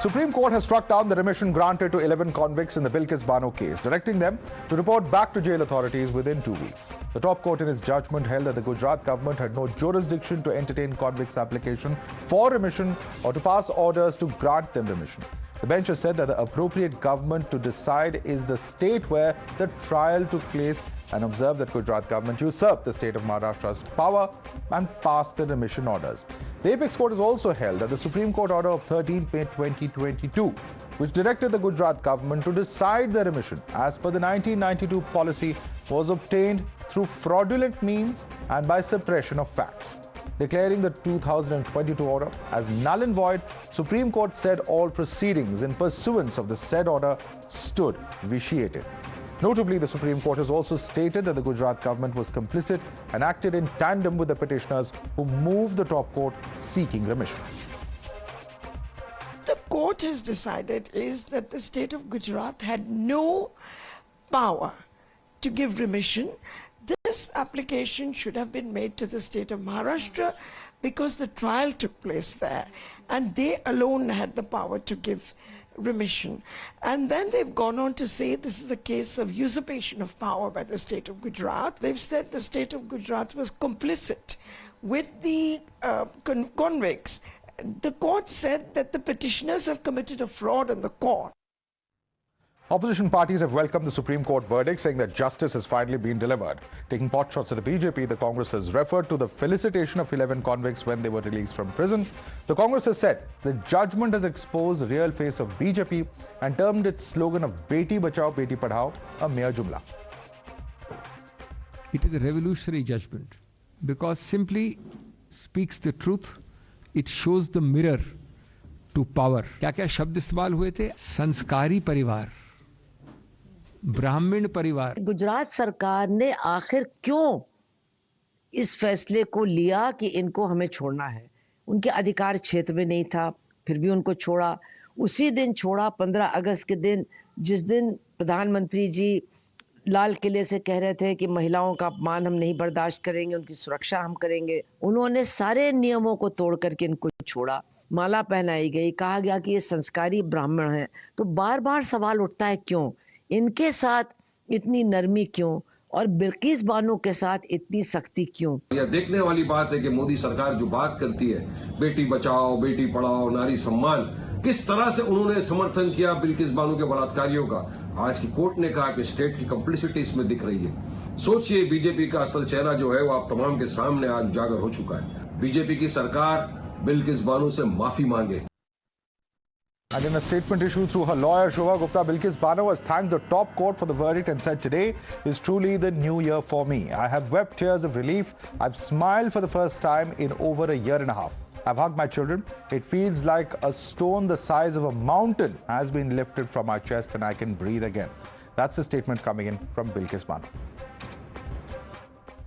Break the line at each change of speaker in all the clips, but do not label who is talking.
Supreme Court has struck down the remission granted to 11 convicts in the Bilkis Bano case, directing them to report back to jail authorities within 2 weeks. The top court in its judgment held that the Gujarat government had no jurisdiction to entertain convicts' application for remission or to pass orders to grant them remission. The bench has said that the appropriate government to decide is the state where the trial took place and observed that Gujarat government usurped the state of Maharashtra's power and passed the remission orders. The Apex Court has also held that the Supreme Court order of 13 May 2022, which directed the Gujarat government to decide the remission as per the 1992 policy, was obtained through fraudulent means and by suppression of facts. Declaring the 2022 order as null and void, Supreme Court said all proceedings in pursuance of the said order stood vitiated. Notably, the Supreme Court has also stated that the Gujarat government was complicit and acted in tandem with the petitioners who moved the top court seeking remission.
The court has decided is that the state of Gujarat had no power to give remission. This application should have been made to the state of Maharashtra because the trial took place there and they alone had the power to give remission. And then they've gone on to say this is a case of usurpation of power by the state of Gujarat. They've said the state of Gujarat was complicit with the convicts. The court said that the petitioners have committed a fraud on the court.
Opposition parties have welcomed the Supreme Court verdict, saying that justice has finally been delivered. Taking pot shots at the BJP, the Congress has referred to the felicitation of 11 convicts when they were released from prison. The Congress has said the judgment has exposed the real face of BJP and termed its slogan of Beti Bachao, Beti Padhao a mere jumla.
It is a revolutionary judgment because simply speaks the truth. It shows the mirror to power. क्या-क्या शब्द इस्तेमाल हुए थे? संस्कारी परिवार, ब्राह्मण परिवार.
गुजरात सरकार ने आखिर क्यों इस फैसले को लिया कि इनको हमें छोड़ना है? उनके अधिकार क्षेत्र में नहीं था, फिर भी उनको छोड़ा. उसी दिन छोड़ा 15 अगस्त के दिन, जिस दिन प्रधानमंत्री जी लाल किले से कह रहे थे कि महिलाओं का अपमान हम नहीं बर्दाश्त करेंगे, उनकी सुरक्षा हम करेंगे. उन्होंने सारे नियमों को तोड़ करके इनको छोड़ा. माला पहनाई गई, कहा गया कि ये संस्कारी ब्राह्मण हैं. तो बार बार सवाल उठता है क्यों इनके साथ इतनी नरमी क्यों और बिल्किस बानो के साथ इतनी सख्ती क्यों?
यह देखने वाली बात है कि मोदी सरकार जो बात करती है बेटी बचाओ बेटी पढ़ाओ नारी सम्मान, किस तरह से उन्होंने समर्थन किया बिल्किस बानो के बलात्कारियों का. आज की कोर्ट ने कहा कि स्टेट की कंप्लिसिटी इसमें दिख रही है. सोचिए, बीजेपी का असल चेहरा जो है वो आप तमाम के सामने आज उजागर हो चुका है. बीजेपी की सरकार बिल्किस बानो से माफी मांगे.
And in a statement issued through her lawyer, Shobha Gupta, Bilkis Bano has thanked the top court for the verdict and said, "Today is truly the new year for me. I have wept tears of relief. I've smiled for the first time in over a year and a half. I've hugged my children. It feels like a stone the size of a mountain has been lifted from my chest and I can breathe again." That's the statement coming in from Bilkis Bano.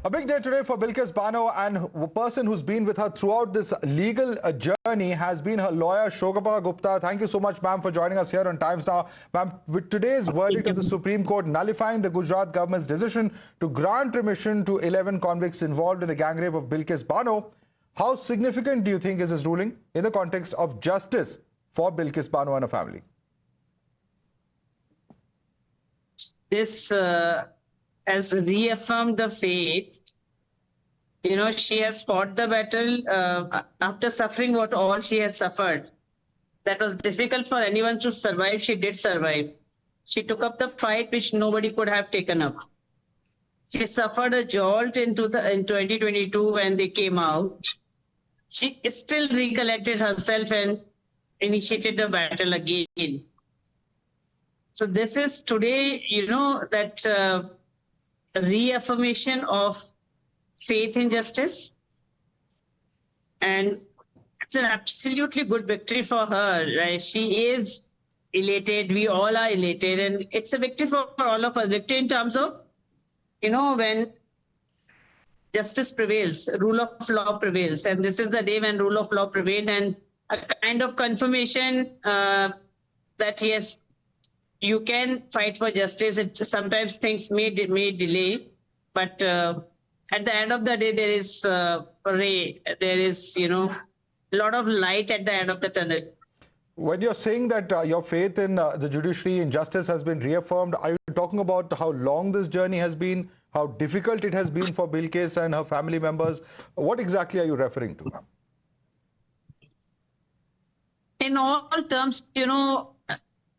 A big day today for Bilkis Bano, and a person who's been with her throughout this legal journey has been her lawyer, Shobha Gupta. Thank you so much, ma'am, for joining us here on Times Now. Ma'am, with today's verdict of the Supreme Court nullifying the Gujarat government's decision to grant remission to 11 convicts involved in the gang rape of Bilkis Bano, how significant do you think is this ruling in the context of justice for Bilkis Bano and her family?
This has reaffirmed the faith. You know, she has fought the battle after suffering what all she has suffered. That was difficult for anyone to survive. She did survive. She took up the fight which nobody could have taken up. She suffered a jolt in 2022 when they came out. She still recollected herself and initiated the battle again. So this is today, you know, that reaffirmation of faith in justice, and it's an absolutely good victory for her, right? She is elated, we all are elated, and it's a victory for all of us. Victory in terms of, you know, when justice prevails, rule of law prevails, and this is the day when rule of law prevailed, and a kind of confirmation that yes, you can fight for justice. Sometimes things may delay, but at the end of the day, there is a ray. There is, you know, a lot of light at the end of the tunnel.
When you're saying that your faith in the judiciary and justice has been reaffirmed, are you talking about how long this journey has been, how difficult it has been for Bilkis and her family members? What exactly are you referring to, ma'am?
In all terms,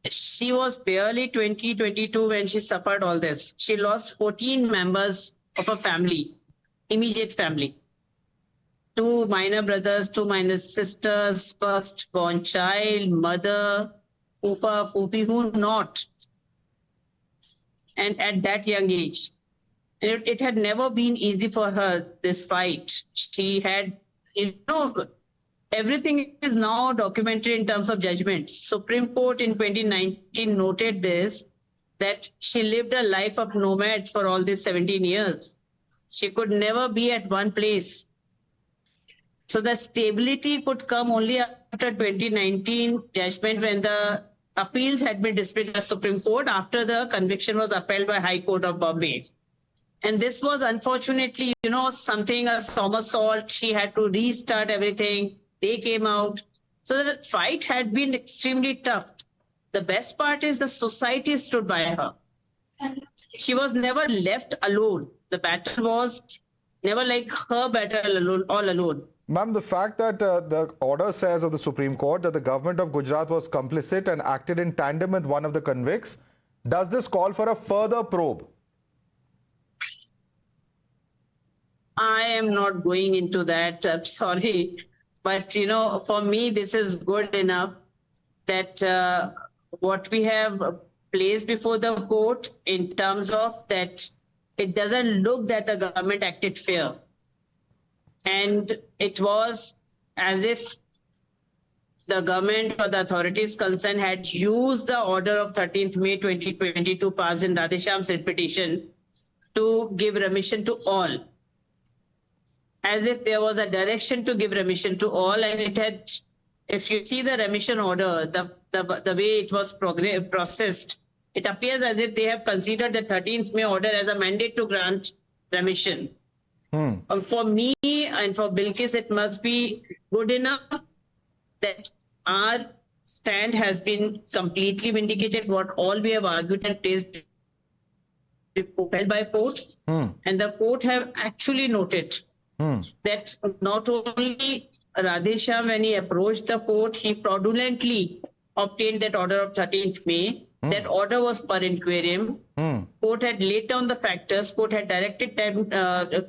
she was barely 20, 22 when she suffered all this. She lost 14 members of her family, immediate family. 2 minor brothers, 2 minor sisters, first-born child, mother, Poopa, Poopi, who not. And at that young age. It had never been easy for her, this fight. She had, everything is now documented in terms of judgments. Supreme Court in 2019 noted this, that she lived a life of nomad for all these 17 years. She could never be at one place. So the stability could come only after 2019 judgment, when the appeals had been dismissed by Supreme Court after the conviction was upheld by High Court of Bombay. And this was unfortunately, something, a somersault. She had to restart everything. They came out. So the fight had been extremely tough. The best part is the society stood by her. She was never left alone. The battle was never like her battle alone, all alone.
Ma'am, the fact that the order says of the Supreme Court that the government of Gujarat was complicit and acted in tandem with one of the convicts, does this call for a further probe?
I am not going into that. I'm sorry. But, for me, this is good enough that what we have placed before the court in terms of that, it doesn't look that the government acted fair. And it was as if the government or the authorities concerned had used the order of 13th May 2022 passed in Radheshyam's petition to give remission to all. As if there was a direction to give remission to all, and it had, if you see the remission order, the way it was processed, it appears as if they have considered the 13th May order as a mandate to grant remission. For me and for Bilkis, it must be good enough that our stand has been completely vindicated, what all we have argued and placed held by court. And the court have actually noted that not only Radheshyam, when he approached the court, he fraudulently obtained that order of 13th May. That order was per inquirium. Court had laid down the factors. Court had directed them.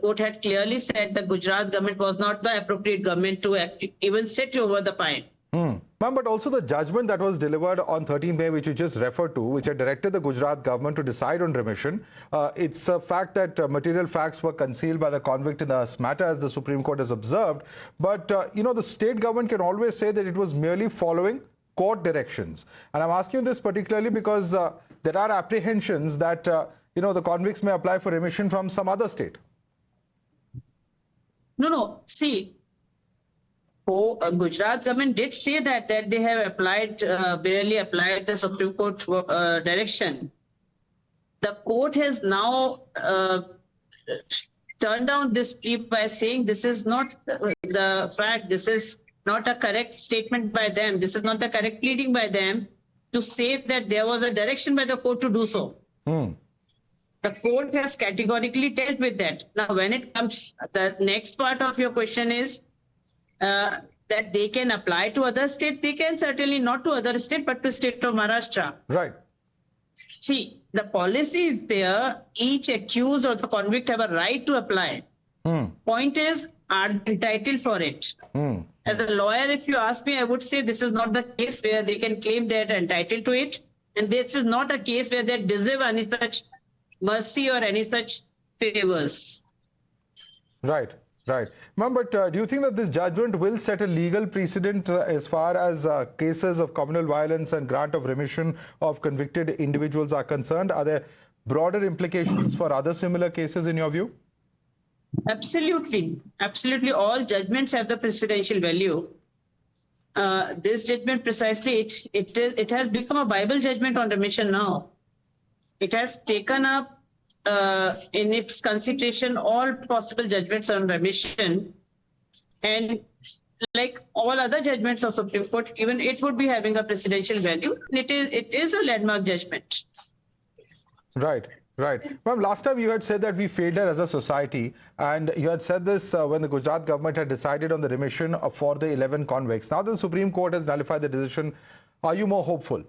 Court had clearly said the Gujarat government was not the appropriate government to even sit over the fine.
Ma'am, but also the judgment that was delivered on 13th May, which you just referred to, which had directed the Gujarat government to decide on remission. It's a fact that material facts were concealed by the convict in this matter, as the Supreme Court has observed. But, the state government can always say that it was merely following court directions. And I'm asking you this particularly because there are apprehensions that, the convicts may apply for remission from some other state.
No. See, Gujarat government did say that they have barely applied the Supreme Court direction. The court has now turned down this plea by saying this is not the fact, this is not a correct statement by them. This is not a correct pleading by them to say that there was a direction by the court to do so. The court has categorically dealt with that. Now, when it comes, the next part of your question is that they can apply to other states. They can certainly not to other state, but to state of Maharashtra.
Right.
See, the policy is there. Each accused or the convict have a right to apply. Point is, are they entitled for it? As a lawyer, if you ask me, I would say this is not the case where they can claim they are entitled to it. And this is not a case where they deserve any such mercy or any such favors.
Right. Ma'am, but do you think that this judgment will set a legal precedent as far as cases of communal violence and grant of remission of convicted individuals are concerned? Are there broader implications for other similar cases in your view?
Absolutely. All judgments have the precedential value. This judgment precisely, it has become a Bible judgment on remission now. It has taken up in its consideration all possible judgments on remission, and like all other judgments of Supreme Court, even it would be having a presidential value. It is a landmark judgment.
Right, right. Ma'am, last time you had said that we failed her as a society, and you had said this when the Gujarat government had decided on the remission for the 11 convicts. Now that the Supreme Court has nullified the decision, are you more hopeful?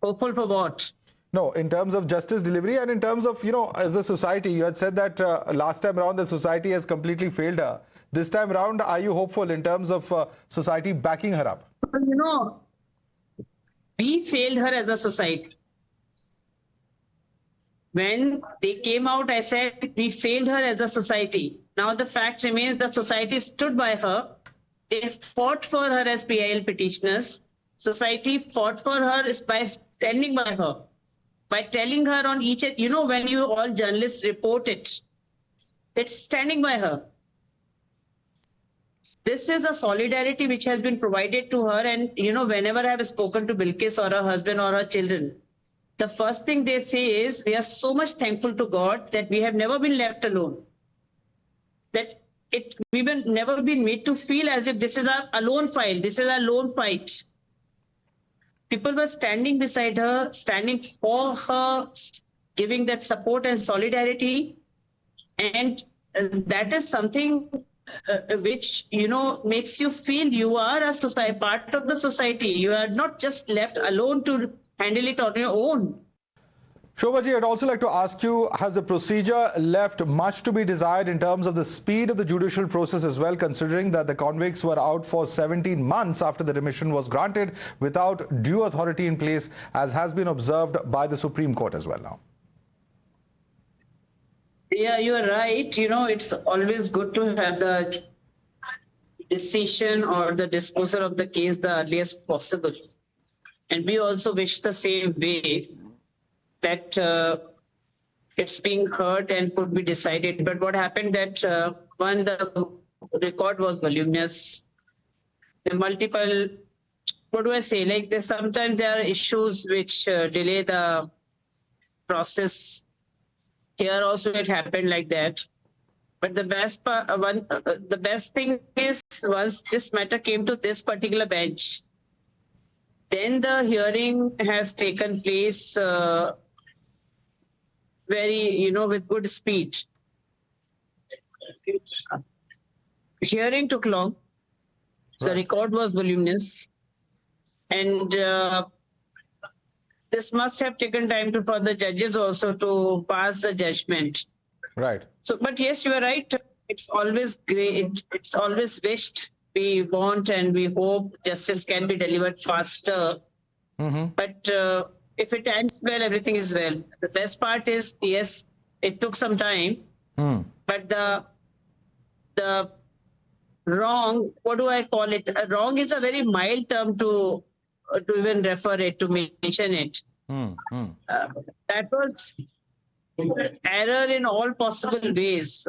Hopeful for what?
No, in terms of justice delivery and in terms of, as a society, you had said that last time around the society has completely failed her. This time around, are you hopeful in terms of society backing her up?
We failed her as a society. When they came out, I said we failed her as a society. Now the fact remains the society stood by her. They fought for her as PIL petitioners. Society fought for her by standing by her, by telling her on each, when you all journalists report it, it's standing by her. This is a solidarity which has been provided to her. And, whenever I have spoken to Bilkis or her husband or her children, the first thing they say is, we are so much thankful to God that we have never been left alone. That we've never been made to feel as if this is our alone fight, this is our lone fight. People were standing beside her, standing for her, giving that support and solidarity. And that is something which, makes you feel you are a society, part of the society. You are not just left alone to handle it on your own.
Shobha Ji, I'd also like to ask you, has the procedure left much to be desired in terms of the speed of the judicial process as well, considering that the convicts were out for 17 months after the remission was granted without due authority in place, as has been observed by the Supreme Court as well now?
Yeah, you are right. It's always good to have the decision or the disposal of the case the earliest possible. And we also wish the same way that it's being heard and could be decided. But what happened that one, the record was voluminous. The multiple, sometimes there are issues which delay the process. Here also it happened like that. But the best part, the best thing is, once this matter came to this particular bench, then the hearing has taken place very, with good speed. Hearing took long. The record was voluminous. And this must have taken time for the judges also to pass the judgment.
Right.
So, but yes, you are right. It's always great. It's always wished. We want and we hope justice can be delivered faster. Mm-hmm. But if it ends well, everything is well. The best part is, yes, it took some time. But the wrong, what do I call it? Wrong is a very mild term to even refer it, to mention it. That was error in all possible ways.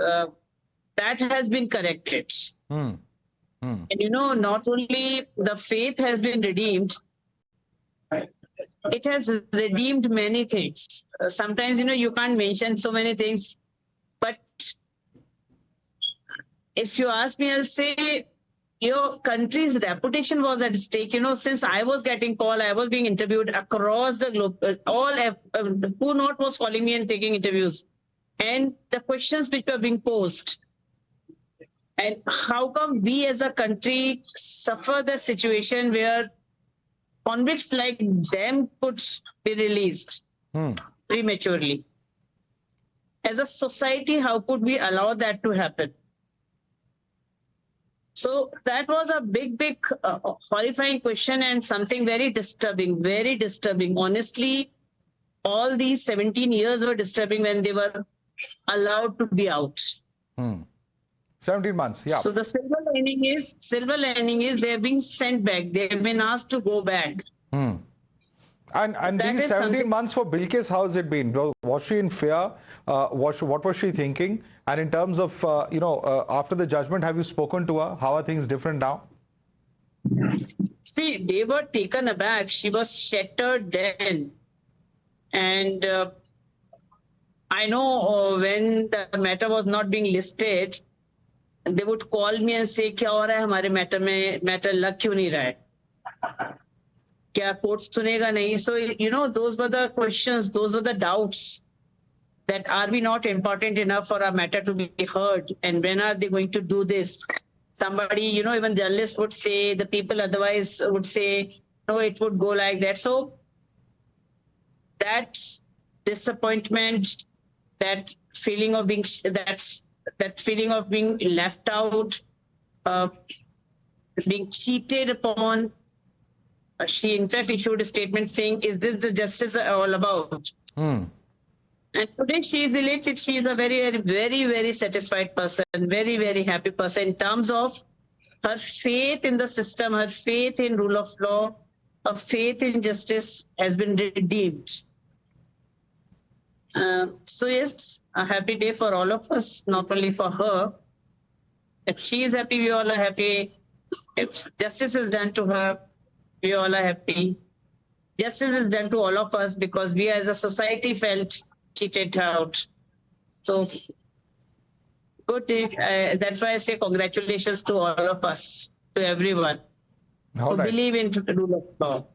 That has been corrected. And not only the faith has been redeemed, it has redeemed many things. Sometimes, you can't mention so many things. But if you ask me, I'll say, your country's reputation was at stake. Since I was getting called, I was being interviewed across the globe. Who not was calling me and taking interviews. And the questions which were being posed. And how come we as a country suffer the situation where convicts like them could be released prematurely? As a society, how could we allow that to happen? So that was a big, horrifying question and something very disturbing, very disturbing. Honestly, all these 17 years were disturbing when they were allowed to be out.
17 months, yeah.
So the silver lining is they have been sent back. They have been asked to go back.
And these 17 months for Bilkis, how has it been? Was she in fear? What was she thinking? And in terms of, after the judgment, have you spoken to her? How are things different now?
See, they were taken aback. She was shattered then. And I know when the matter was not being listed, they would call me and say, क्या हो रहा है हमारे matter में, matter लग क्यों नहीं रहा है? क्या court सुनेगा नहीं? So, you know, those were the questions, those were the doubts, that are we not important enough for our matter to be heard? And when are they going to do this? Somebody, you know, even journalists would say, the people otherwise would say, no, it would go like that. So that disappointment, that feeling of being, that feeling of being left out, being cheated upon. She in fact issued a statement saying, is this the justice all about? And today she is elated. She is a very, very, very satisfied person, very, very happy person in terms of her faith in the system, her faith in rule of law, her faith in justice has been redeemed. So yes, a happy day for all of us, not only for her. If she is happy, we all are happy. If justice is done to her, we all are happy. Justice is done to all of us because we as a society felt cheated out. So good day. That's why I say congratulations to all of us, to everyone who believe in the rule of law.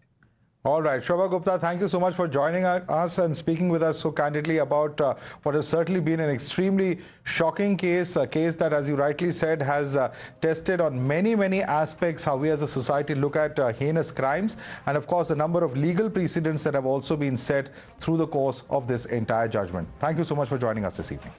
All right, Shobha Gupta, thank you so much for joining us and speaking with us so candidly about what has certainly been an extremely shocking case, a case that, as you rightly said, has tested on many, many aspects how we as a society look at heinous crimes, and of course, a number of legal precedents that have also been set through the course of this entire judgment. Thank you so much for joining us this evening.